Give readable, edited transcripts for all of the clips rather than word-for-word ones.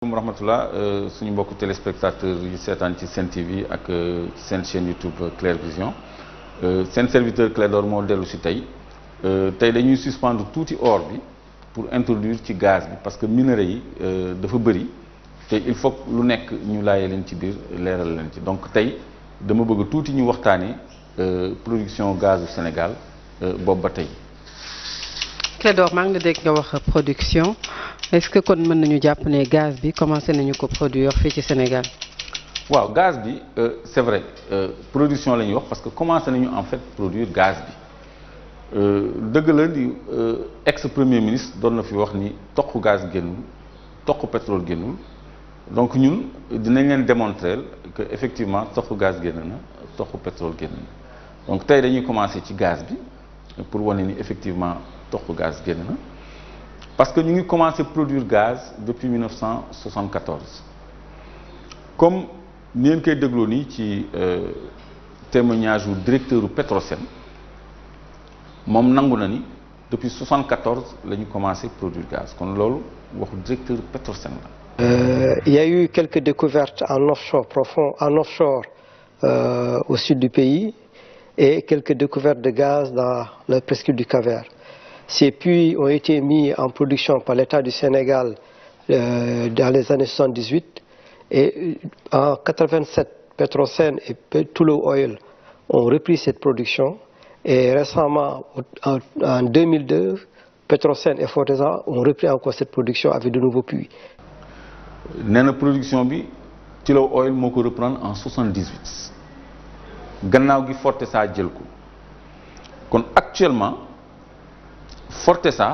rahmatullah suñu mbokku téléspectateurs yi seetaan ci Sen TV ak ci seen chaîne YouTube Clair Vision seen serviteur Clédor moo dellu si tey dañuy suspendre tuuti or bi pour introduire ci gaz bi parce que minerais yi dafa bëri te il faut lu nekk ñu laajee leen ci biir leeral leen ci donc tey dama bëgg tuuti ñu waxtaanee production gaz du Sénégal boobu ba tey. Clédor maa ngi la dégg nga wax production est-ce que kon mën nañu jàpp ne gaz bi commencé nañu ko produire fii ci Sénégal. waaw gaz bi c'est vrai production la ñuy wax parce que commencé nañu en fait produire gaz bi dëgg la ni ex premier ministre doon na fi wax ni toq gaz génnul toq pétrole génnul donc ñun dinañ leen démontrer que effectivement toq gaz génn na toq pétrole génn na donc tey dañuy commencer ci gaz bi pour wane ni effectivement toq gaz génn na parce que ñu ngi commencé produire gaz depuis 1974 comme ni ngeen koy dégloo nii ci témoignage wu directeur u Petrosen moom nangu na ni depuis 74 la ñu commencé produire gaz kon loolu waxu directeur Petrosen la. Il y a eu quelques découvertes en offshore profond, en offshore au sud du pays et quelques découvertes de gaz dans la presqu'île du Cap-Vert. Ces puits ont été mis en production par l'État du Sénégal dans les années 78 et en 87, Petrosen et Tullow Oil ont repris cette production et récemment en 2002, Petrosen et Fortesa ont repris encore cette production avec de nouveaux puits. nee na production bi Tullow Oil moo ko reprendre en 78 gannaaw gi Fortesa jël ko kon actuellement Fortesa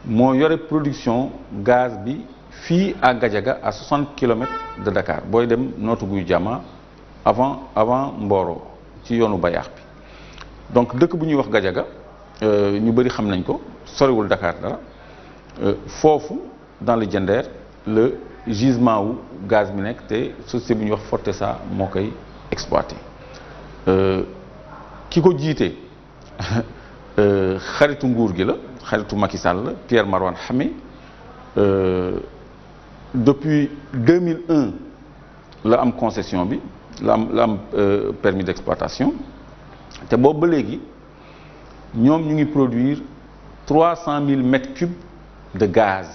moo yore production gaz bi fii à Gadiaga à 60 kilomètres de Dakar booy dem Notto Gouye Diama avant Mboro ci yoonu Bayaax bi donc dëkk bu ñuy wax Gadiaga ñu bëri xam nañ ko soriwul Dakar dara foofu dans le Diender le gisement wu gaz bi nekk te société bu ñuy wax Fortesa moo koy exploité ki ko jiite xaritu nguur gi la xaritu Macky Sall la Pierre Marouane Hamé depuis 2001 la am concession bi la am permis d'exploitation te boobu ba léegi ñoom ñu ngi produire 300 000 mètres cubes de gaz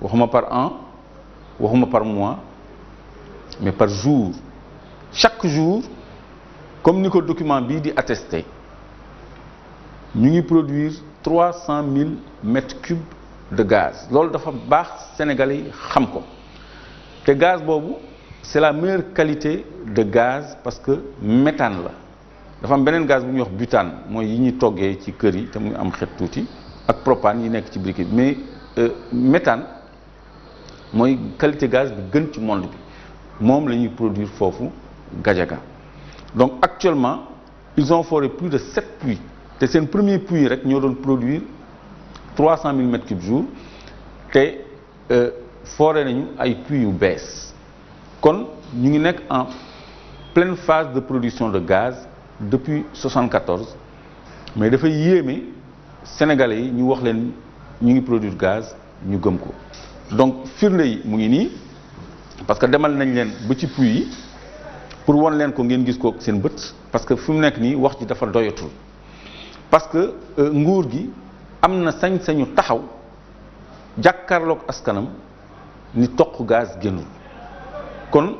waxuma par an waxuma par mois mais par jour chaque jour comme ni ko document bii di attesté ñu ngi produire 300 000 mètres cubes de gaz loolu dafa baax Sénégalais yi xam ko te gaz boobu c'est la meilleure qualité de gaz parce que méthane la dafa am beneen gaz bu ñuy wax butane mooy yi ñuy toggee ci kër yi te muy am xet tuuti ak propane yi nekk ci briquet bi mais méthane mooy qualité gaz bi gën ci monde bi moom la ñuy produire foofu Gadiaga donc actuellement ils ont foré plus de 7 puits te seen premier puits rek ñoo doon produire 300 000 mètres cubes jour te foré nañu ay puits yu bees kon ñu ngi nekk en pleine phase de production de gaz depuis 74 mais dafay yéeme Sénégalais yi ñu wax leen ñu ngi produire gaz ñu gëm ko donc firnde yi mu ngi nii parce que demal nañ leen ba ci puits yi pour won leen ko ngeen gis ko seen bët parce que fi mu nekk nii wax ji dafa doyatul parce que nguur gi am na sañ-sañu taxaw jàkkaarloog askanam ni toq gaz génnul kon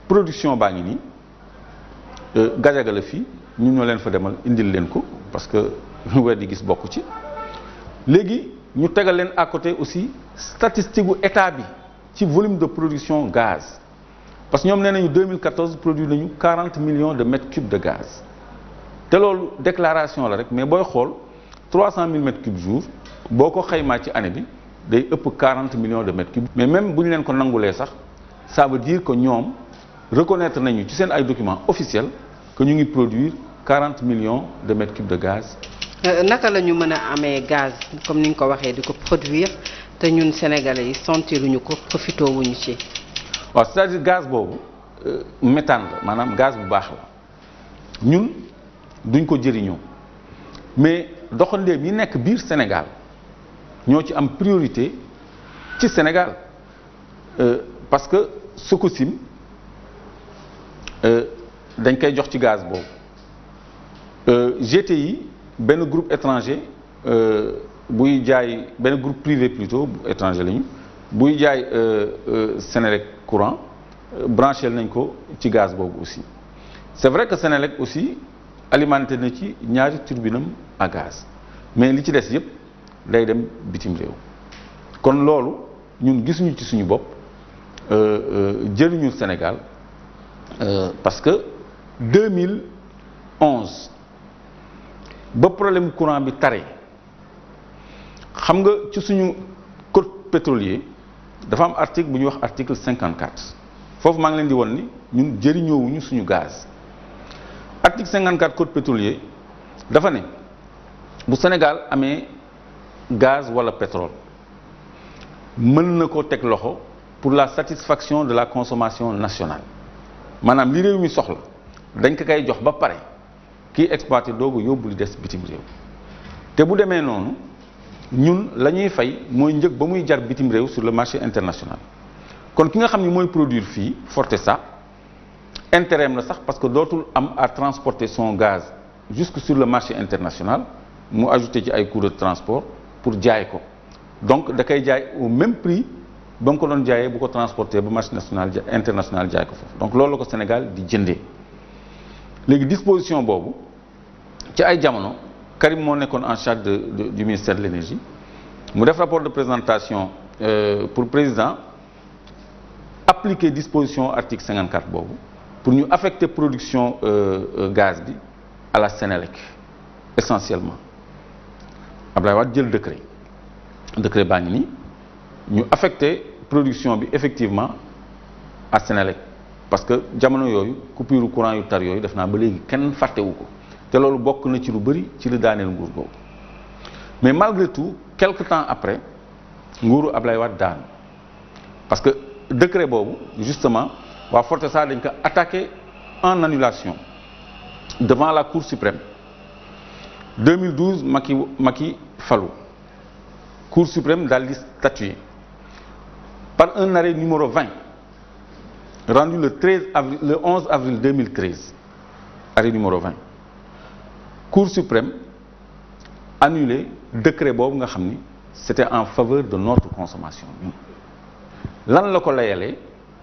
production baa ngi nii Gadiaga la fii ñun ñoo leen fa demal indil leen ko parce que weer di gis bokk ci léegi ñu tegal leen à côté aussi statistique gu état bi ci volume de production gaz parce que ñoom nee nañu 2014 produit nañu 40 millions de mètres cubes de gaz te loolu déclaration la rek mais booy xool 300 000 mètres cubes jour boo ko xaymaa ci année bi day ëpp 40 millions de mètres cubes mais même bu ñu leen ko nangulee sax ça veut dire que ñoom reconnaître nañu ci seen ay documents officiels que ñu ngi produire 40 millions de mètres cubes de gaz. naka la ñu mën a amee gaz comme ni nga ko waxee di ko produire te ñun sénégalais yi sentiruñu ko profité wuñu ci. waaw c'est-à-dire gaz boobu méthane la maanaam gaz bu baax la ñun duñ ko jëriñoo mais doxandéem yi nekk biir Sénégal ñoo ci am priorité ci Sénégal parce que Sococim dañ koy jox ci gaz boobu GTI benn groupe étranger buy jaay benn groupe privé plutôt étranger lañu buy jaay Senelec courant branché nañ ko ci gaz boobu aussi c'est vrai que Senelec aussi alimenté na ci ñaari turbinam à gaz mais li ci des yëpp day dem bitim réew kon loolu ñun gisuñu ci suñu bopp jëriñu Sénégal parce que 2011 ba problème courant bi tare xam nga ci suñu code pétrolier dafa am article bu ñuy wax article 54 foofu maa ngi leen di won ni ñun jëriñoowuñu suñu gaz article 54 code pétrolier dafa ne bu Sénégal amee gaz wala pétrole mën na ko teg loxo pour la satisfaction de la consommation nationale maanaam li réew mi soxla dañ ko koy jox ba pare kii exploité doogu yóbbu li des bitim réew te bu demee noonu ñun la ñuy fay mooy njëg ba muy jar bitim réew sur le marché international kon ki nga xam ni mooy produire fii Fortesa intérêt am la sax parce que dootul am à transporter son gaz jusque sur le marché international mu ajouté ci ay coûts de transport pour jaay ko donc da koy jaay au même prix ba nga ko doon jaayee bu ko transporter ba marché national international jaay ko foofu donc loolu la ko Sénégal di jëndee léegi disposition boobu ci ay jamono Karim moo nekkoon en charge du ministère de l'énergie mu def rapport de présentation pour président appliquer disposition article 54 boobu pour ñu affecter production gaz bi à la Sénélec essentiellement Abdoulaye Wade jël décret baa ngi nii ñu affecté production bi effectivement à Sénélec parce que jamono yooyu coupure courant yu tar yooyu def naa ba léegi kenn fàttewu ko te loolu bokk na ci lu bëri ci li daaneel nguur googu mais malgré tout quelque temps après nguuru Abdoulaye Wade daanu parce que décret boobu justement waa Fortesa dañ ko attaqué en annulation devant la Cour suprême 2012 Macky falu Cour suprême daal di statuer par un arrêt numéro 20 rendu le 11 avril 2013 arrêt numéro 20 Cour suprême annulé décret boobu nga xam ni c'était en faveur de notre consommation lan la ko layalee